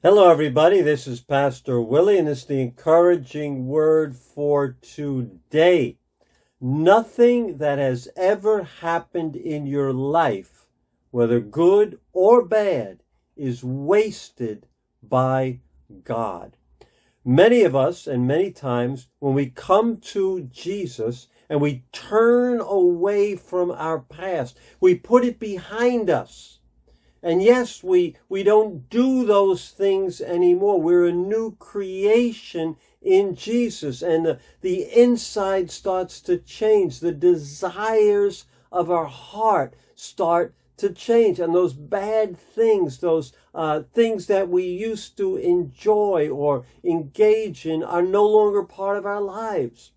Hello, everybody. This is Pastor Willie, and it's the encouraging word for today. Nothing that has ever happened in your life, whether good or bad, is wasted by God. Many of us, and many times, when we come to Jesus and we turn away from our past, we put it behind us. And yes, we don't do those things anymore. We're a new creation in Jesus, and the inside starts to change. The desires of our heart start to change, and those bad things, those things that we used to enjoy or engage in, are no longer part of our lives.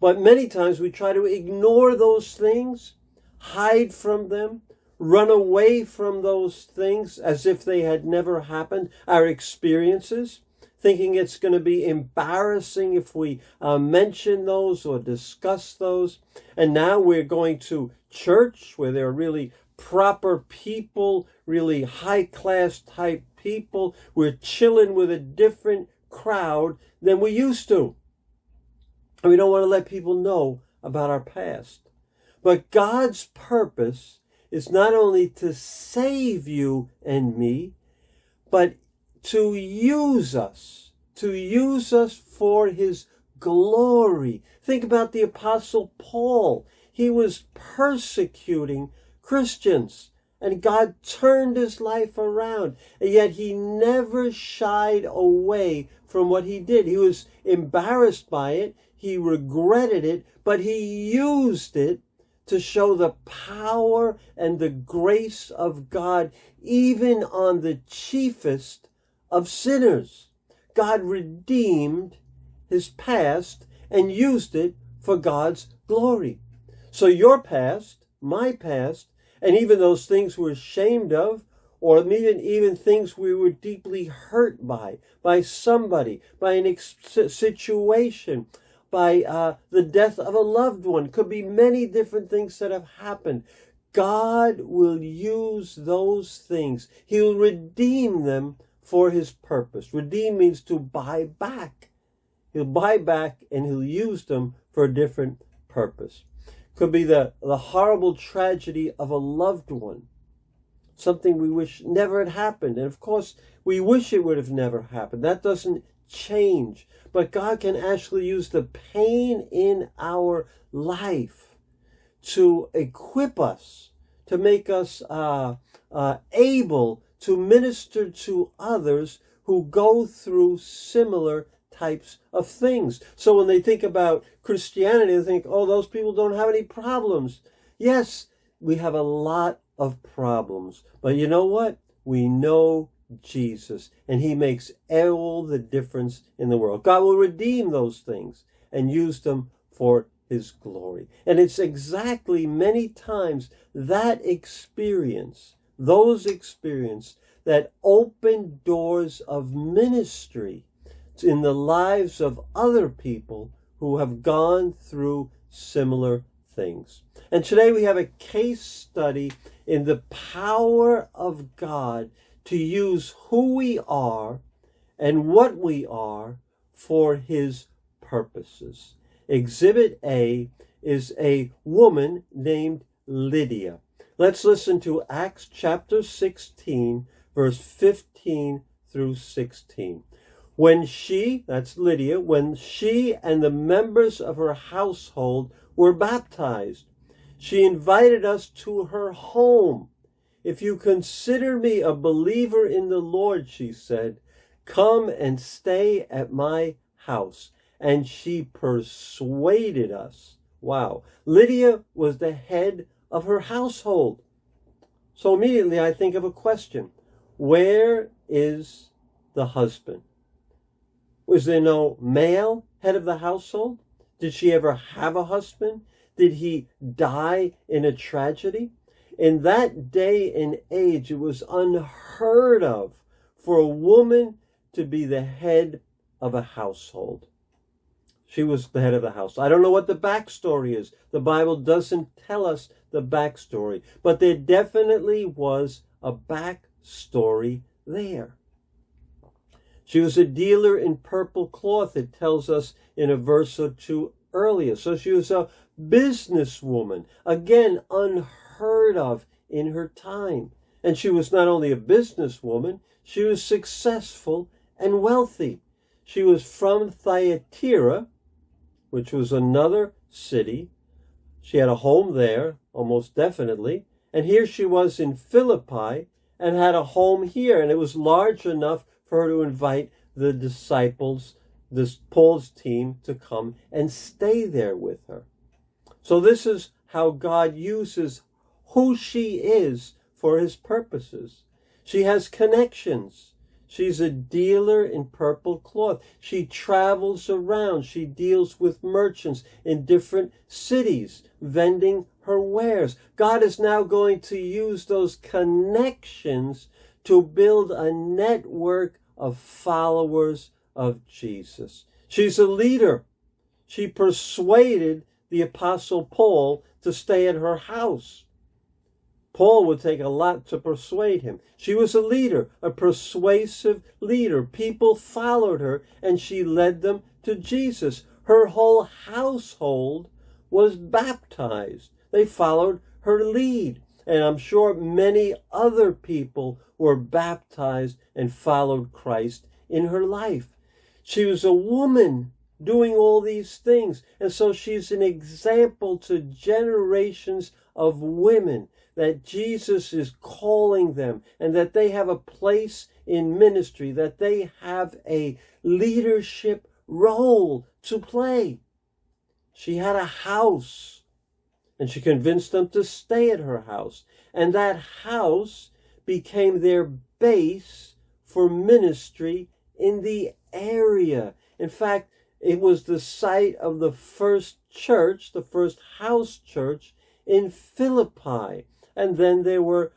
But many times we try to ignore those things, hide from them, run away from those things as if they had never happened, our experiences, thinking it's going to be embarrassing if we mention those or discuss those. And now we're going to church where there are really proper people, really high-class type people. We're chilling with a different crowd than we used to. And we don't want to let people know about our past. But God's purpose is not only to save you and me, but to use us for his glory. Think about the Apostle Paul. He was persecuting Christians, and God turned his life around, and yet he never shied away from what he did. He was embarrassed by it, he regretted it, but he used it to show the power and the grace of God, even on the chiefest of sinners. God redeemed his past and used it for God's glory. So your past, my past, and even those things we're ashamed of, or even things we were deeply hurt by somebody, by a situation, by the death of a loved one. Could be many different things that have happened. God will use those things. He will redeem them for his purpose. Redeem means to buy back. He'll buy back and he'll use them for a different purpose. Could be the horrible tragedy of a loved one. Something we wish never had happened. And of course, we wish it would have never happened. That doesn't change. But God can actually use the pain in our life to equip us, to make us able to minister to others who go through similar types of things. So when they think about Christianity, they think, oh, those people don't have any problems. Yes, we have a lot of problems. But you know what? We know Jesus, and he makes all the difference in the world. God will redeem those things and use them for his glory. And it's exactly many times that experience, those experiences that open doors of ministry in the lives of other people who have gone through similar things. And today we have a case study in the power of God to use who we are and what we are for his purposes. Exhibit A is a woman named Lydia. Let's listen to Acts chapter 16, verse 15 through 16. When she, that's Lydia, when she and the members of her household were baptized, she invited us to her home. If you consider me a believer in the Lord, she said, come and stay at my house. And she persuaded us. Wow. Lydia was the head of her household. So immediately I think of a question. Where is the husband? Was there no male head of the household? Did she ever have a husband? Did he die in a tragedy? In that day and age, it was unheard of for a woman to be the head of a household. She was the head of the house. I don't know what the backstory is. The Bible doesn't tell us the backstory, but there definitely was a backstory there. She was a dealer in purple cloth, it tells us in a verse or two earlier. So she was a businesswoman, again, unheard of in her time. And she was not only a businesswoman, she was successful and wealthy. She was from Thyatira, which was another city. She had a home there, almost definitely. And here she was in Philippi and had a home here. And it was large enough for her to invite the disciples, Paul's team, to come and stay there with her. So this is how God uses who she is for his purposes. She has connections. She's a dealer in purple cloth. She travels around. She deals with merchants in different cities, vending her wares. God is now going to use those connections to build a network of followers of Jesus. She's a leader. She persuaded the Apostle Paul to stay at her house. Paul would take a lot to persuade him. She was a leader, a persuasive leader. People followed her, and she led them to Jesus. Her whole household was baptized. They followed her lead. And I'm sure many other people were baptized and followed Christ in her life. She was a woman doing all these things. And so she's an example to generations of women that Jesus is calling them and that they have a place in ministry, that they have a leadership role to play. She had a house, and she convinced them to stay at her house. And that house became their base for ministry in the area. In fact, it was the site of the first church, the first house church in Philippi. And then there were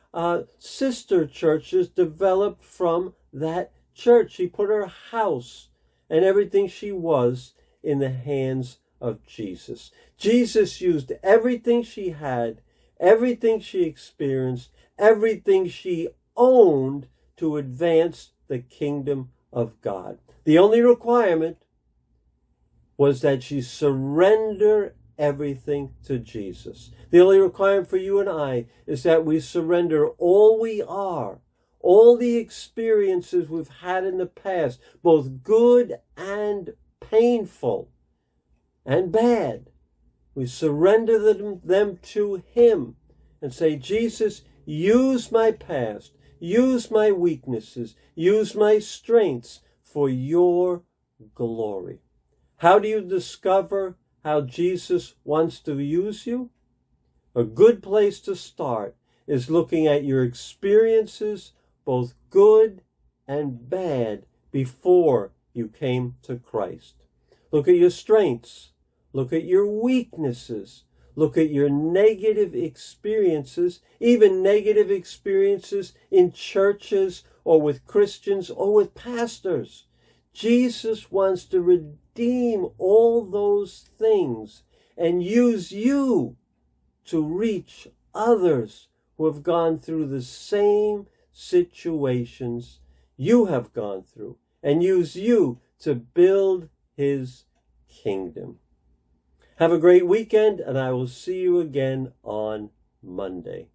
sister churches developed from that church. She put her house and everything she was in the hands of Jesus. Jesus used everything she had, everything she experienced, everything she owned to advance the kingdom of God. The only requirement was that she surrender everything to Jesus. The only requirement for you and I is that we surrender all we are, all the experiences we've had in the past, both good and painful and bad. We surrender them to him and say, Jesus, use my past, use my weaknesses, use my strengths for your glory. How do you discover how Jesus wants to use you? A good place to start is looking at your experiences, both good and bad, before you came to Christ. Look at your strengths. Look at your weaknesses. Look at your negative experiences, even negative experiences in churches or with Christians or with pastors. Jesus wants to redeem all those things and use you to reach others who have gone through the same situations you have gone through, and use you to build his kingdom. Have a great weekend, and I will see you again on Monday.